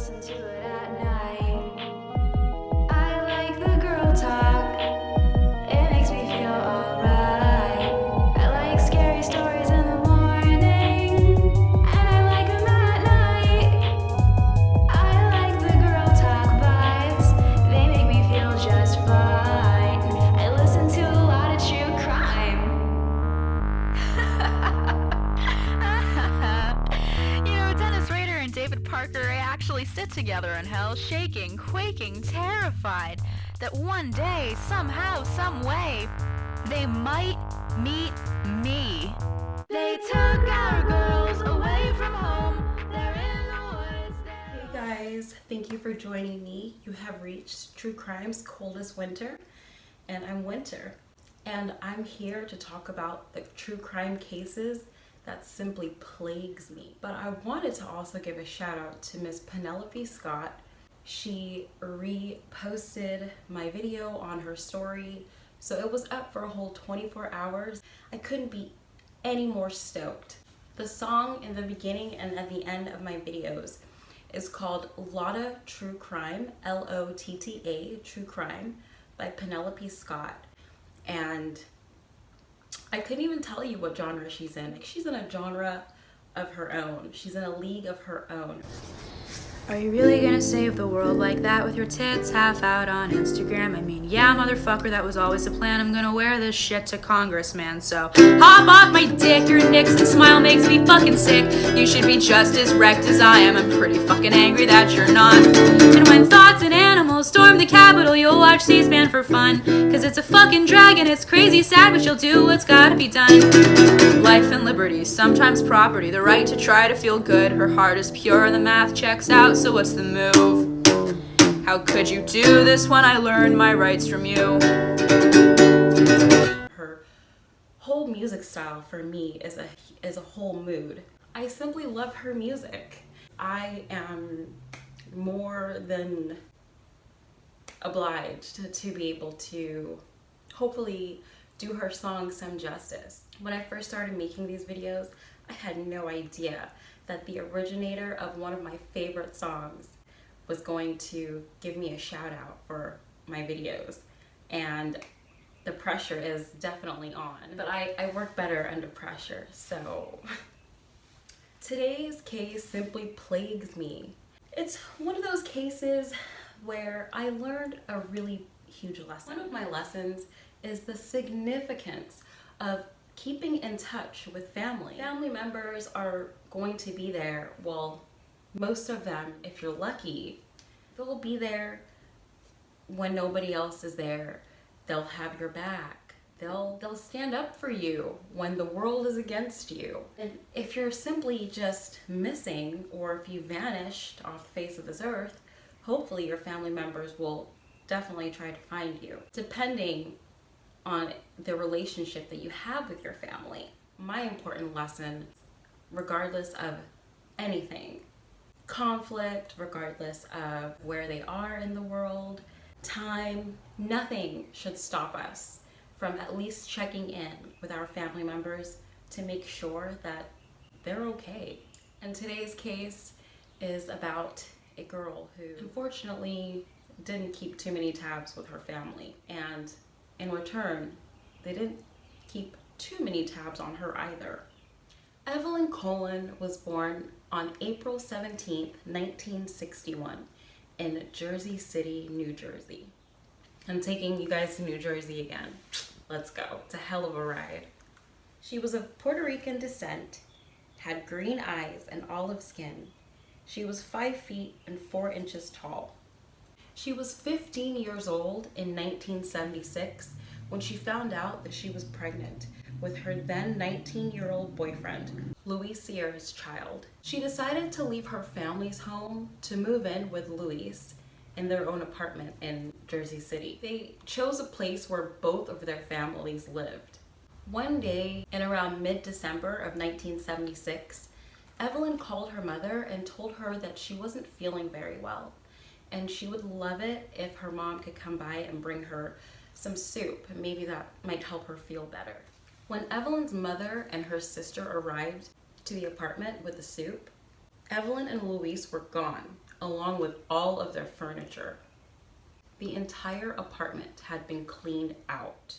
listen to it at night. I like the girl talk. It makes me feel alright. I like scary stories in the morning, and I like them at night. I like the girl talk vibes. They make me feel just fine. I listen to a lot of true crime. Dennis Rader and David Parker actually sit together in hell, shaking, quaking, terrified that one day, somehow, some way, they might meet me. They took our girls away from home. They're in the woods. Hey guys, thank you for joining me. You have reached True Crime's Coldest Winter, and I'm Winter. And I'm here to talk about the true crime cases that simply plagues me. But I wanted to also give a shout out to Miss Penelope Scott. She reposted my video on her story, so it was up for a whole 24 hours. I couldn't be any more stoked. The song in the beginning and at the end of my videos is called Lotta True Crime, Lotta True Crime by Penelope Scott. And I couldn't even tell you what genre she's in. Like, she's in a genre of her own. She's in a league of her own. Are you really gonna save the world like that with your tits half out on Instagram? I mean, yeah, motherfucker, that was always the plan. I'm gonna wear this shit to Congress, man. So hop off my dick, your Nixon smile makes me fucking sick. You should be just as wrecked as I am. I'm pretty fucking angry that you're not. And when thoughts and animals storm the Capitol, you'll watch C-SPAN for fun. Cause it's a fucking drag and it's crazy sad, but you'll do what's gotta be done. Life and liberty, sometimes property, the right to try to feel good. Her heart is pure and the math checks out. So what's the move? How could you do this when I learned my rights from you? Her whole music style for me is a whole mood. I simply love her music. I am more than obliged to be able to hopefully do her song some justice. When I first started making these videos, I had no idea that the originator of one of my favorite songs was going to give me a shout out for my videos. And the pressure is definitely on, but I work better under pressure. So today's case simply plagues me. It's one of those cases where I learned a really huge lesson. One of my lessons is the significance of keeping in touch with family. Family members are going to be there. Well, most of them, if you're lucky, they'll be there when nobody else is there. They'll have your back. They'll stand up for you when the world is against you. And if you're simply just missing, or if you vanished off the face of this earth, hopefully your family members will definitely try to find you, depending on the relationship that you have with your family. My important lesson, regardless of anything, conflict, regardless of where they are in the world, time, nothing should stop us from at least checking in with our family members to make sure that they're okay. And today's case is about a girl who unfortunately didn't keep too many tabs with her family, and in return, they didn't keep too many tabs on her either. Evelyn Colin was born on April 17th, 1961 in Jersey City, New Jersey. I'm taking you guys to New Jersey again. Let's go. It's a hell of a ride. She was of Puerto Rican descent, had green eyes and olive skin. She was 5 feet and 4 inches tall. She was 15 years old in 1976 when she found out that she was pregnant with her then 19-year-old boyfriend, Luis Sierra's child. She decided to leave her family's home to move in with Luis in their own apartment in Jersey City. They chose a place where both of their families lived. One day in around mid-December of 1976, Evelyn called her mother and told her that she wasn't feeling very well, and she would love it if her mom could come by and bring her some soup. Maybe that might help her feel better. When Evelyn's mother and her sister arrived to the apartment with the soup, Evelyn and Luis were gone, along with all of their furniture. The entire apartment had been cleaned out.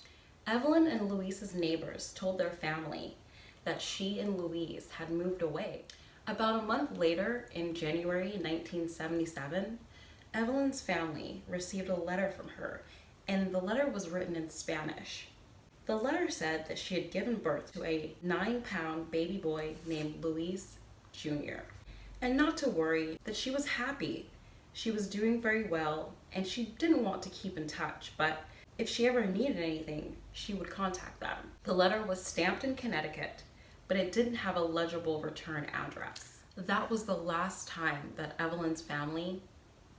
Evelyn and Louise's neighbors told their family that she and Louise had moved away. About a month later, in January 1977, Evelyn's family received a letter from her, and the letter was written in Spanish. The letter said that she had given birth to a 9-pound baby boy named Luis Jr. And not to worry, that she was happy. She was doing very well, and she didn't want to keep in touch, but if she ever needed anything, she would contact them. The letter was stamped in Connecticut, but it didn't have a legible return address. That was the last time that Evelyn's family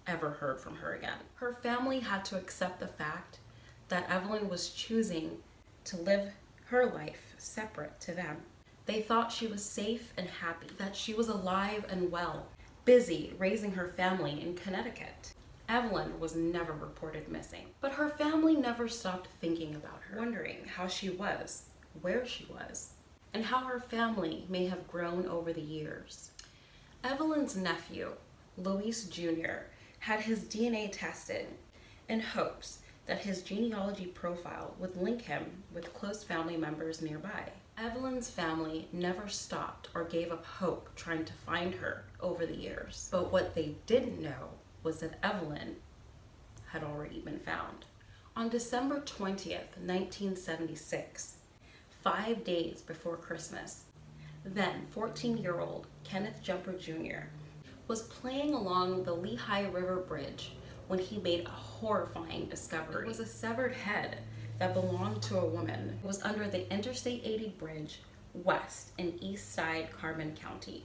ever heard from her again. Her family had to accept the fact that Evelyn was choosing to live her life separate to them. They thought she was safe and happy, that she was alive and well, busy raising her family in Connecticut. Evelyn was never reported missing, but her family never stopped thinking about her, wondering how she was, where she was, and how her family may have grown over the years. Evelyn's nephew, Luis Jr., had his DNA tested in hopes that his genealogy profile would link him with close family members nearby. Evelyn's family never stopped or gave up hope trying to find her over the years. But what they didn't know was that Evelyn had already been found. On December 20th, 1976, 5 days before Christmas, then 14-year-old Kenneth Jumper Jr. was playing along the Lehigh River Bridge when he made a horrifying discovery. It was a severed head that belonged to a woman who was under the Interstate 80 bridge west in East Side, Carbon County.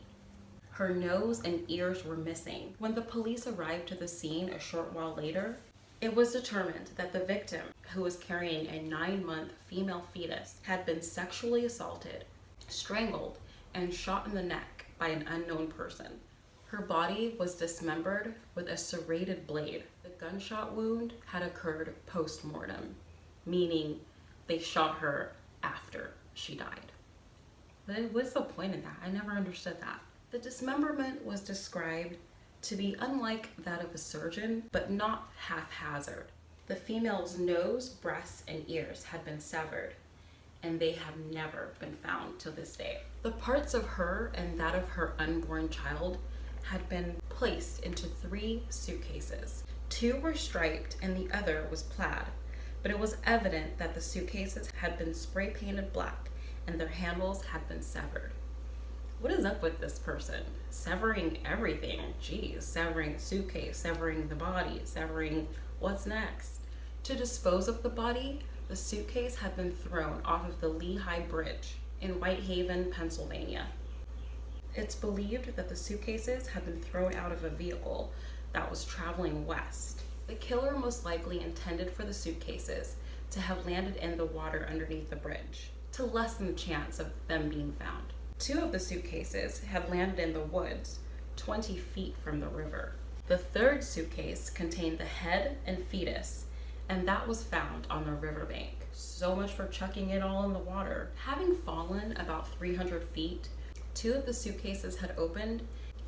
Her nose and ears were missing. When the police arrived to the scene a short while later, it was determined that the victim, who was carrying a 9-month female fetus, had been sexually assaulted, strangled, and shot in the neck by an unknown person. Her body was dismembered with a serrated blade. The gunshot wound had occurred post-mortem, meaning they shot her after she died. But what's the point of that? I never understood that. The dismemberment was described to be unlike that of a surgeon, but not haphazard. The female's nose, breasts, and ears had been severed, and they have never been found to this day. The parts of her and that of her unborn child had been placed into 3 suitcases. 2 were striped and the other was plaid, but it was evident that the suitcases had been spray painted black and their handles had been severed. What is up with this person? Severing everything. Geez, severing the suitcase, severing the body, severing what's next? To dispose of the body, the suitcase had been thrown off of the Lehigh Bridge in Whitehaven, Pennsylvania. It's believed that the suitcases had been thrown out of a vehicle that was traveling west. The killer most likely intended for the suitcases to have landed in the water underneath the bridge, to lessen the chance of them being found. 2 of the suitcases had landed in the woods, 20 feet from the river. The 3rd suitcase contained the head and fetus, and that was found on the riverbank. So much for chucking it all in the water. Having fallen about 300 feet, 2 of the suitcases had opened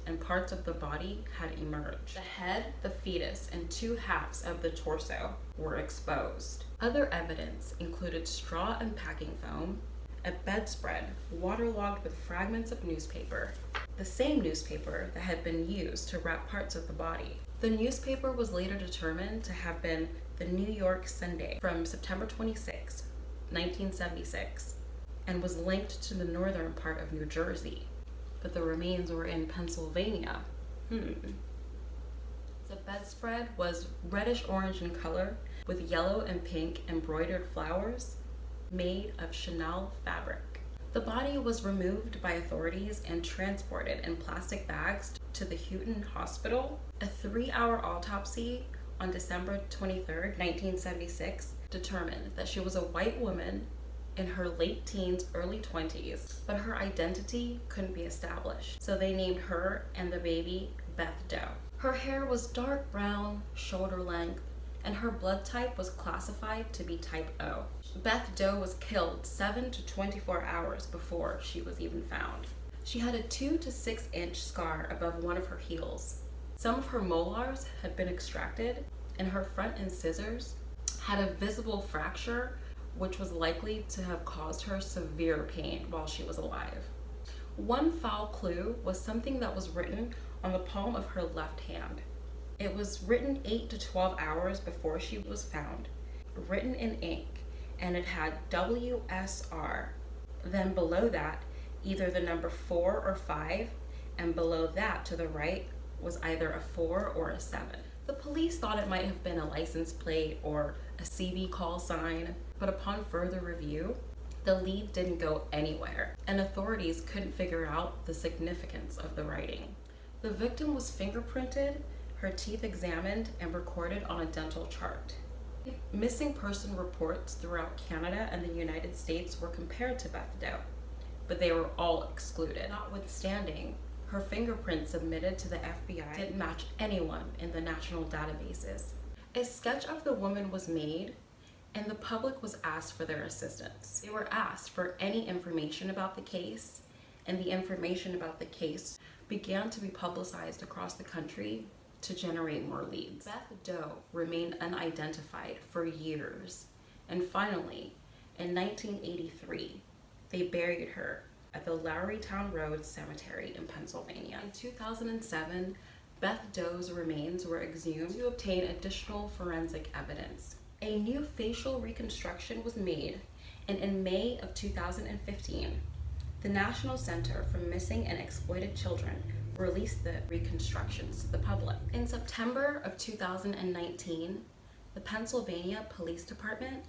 and parts of the body had emerged. The head, the fetus, and 2 halves of the torso were exposed. Other evidence included straw and packing foam, a bedspread waterlogged with fragments of newspaper, the same newspaper that had been used to wrap parts of the body. The newspaper was later determined to have been the New York Sunday from September 26, 1976, and was linked to the northern part of New Jersey, but the remains were in Pennsylvania. The bedspread was reddish-orange in color with yellow and pink embroidered flowers made of chenille fabric. The body was removed by authorities and transported in plastic bags to the Houghton Hospital. A 3-hour autopsy on December 23, 1976, determined that she was a white woman in her late teens, early 20s, but her identity couldn't be established, so they named her and the baby Beth Doe. Her hair was dark brown, shoulder length, and her blood type was classified to be type O. Beth Doe was killed 7 to 24 hours before she was even found. She had a 2 to 6 inch scar above one of her heels, Some of her molars had been extracted, and her front incisors had a visible fracture, which was likely to have caused her severe pain while she was alive. One foul clue was something that was written on the palm of her left hand. It was written 8 to 12 hours before she was found, written in ink, and it had WSR. Then below that, either the number 4 or 5, and below that to the right was either a 4 or a 7. The police thought it might have been a license plate or a CB call sign, but upon further review, the lead didn't go anywhere, and authorities couldn't figure out the significance of the writing. The victim was fingerprinted, her teeth examined, and recorded on a dental chart. Missing person reports throughout Canada and the United States were compared to Beth Doe, but they were all excluded. Notwithstanding, her fingerprints submitted to the FBI didn't match anyone in the national databases. A sketch of the woman was made, and the public was asked for their assistance. They were asked for any information about the case, and the information about the case began to be publicized across the country to generate more leads. Beth Doe remained unidentified for years, and finally, in 1983, they buried her at the Lowrytown Road Cemetery in Pennsylvania. In 2007, Beth Doe's remains were exhumed to obtain additional forensic evidence. A new facial reconstruction was made, and in May of 2015, the National Center for Missing and Exploited Children released the reconstructions to the public. In September of 2019, the Pennsylvania Police Department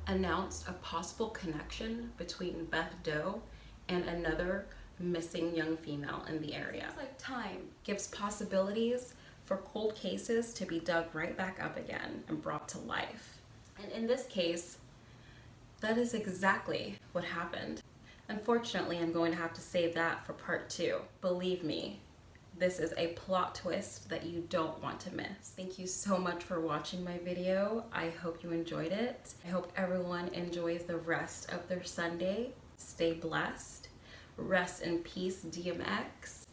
announced a possible connection between Beth Doe and another missing young female in the area. It's like time gives possibilities for cold cases to be dug right back up again and brought to life. And in this case, that is exactly what happened. Unfortunately, I'm going to have to save that for part 2. Believe me, this is a plot twist that you don't want to miss. Thank you so much for watching my video. I hope you enjoyed it. I hope everyone enjoys the rest of their Sunday. Stay blessed. Rest in peace, DMX,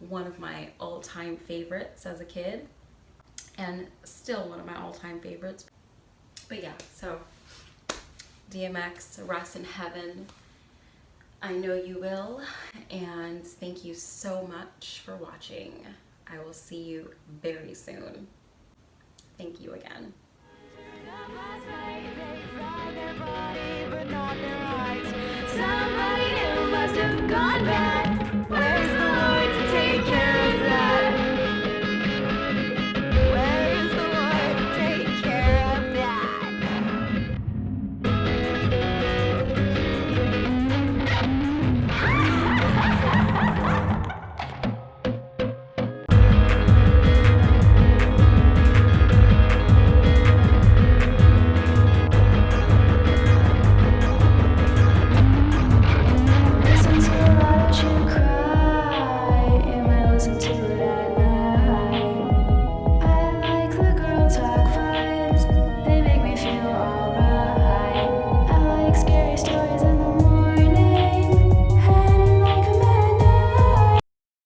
one of my all-time favorites as a kid, and still one of my all-time favorites. But yeah, so DMX, rest in heaven. I know you will, and thank you so much for watching. I will see you very soon. Thank you again. Somebody new must have gone bad.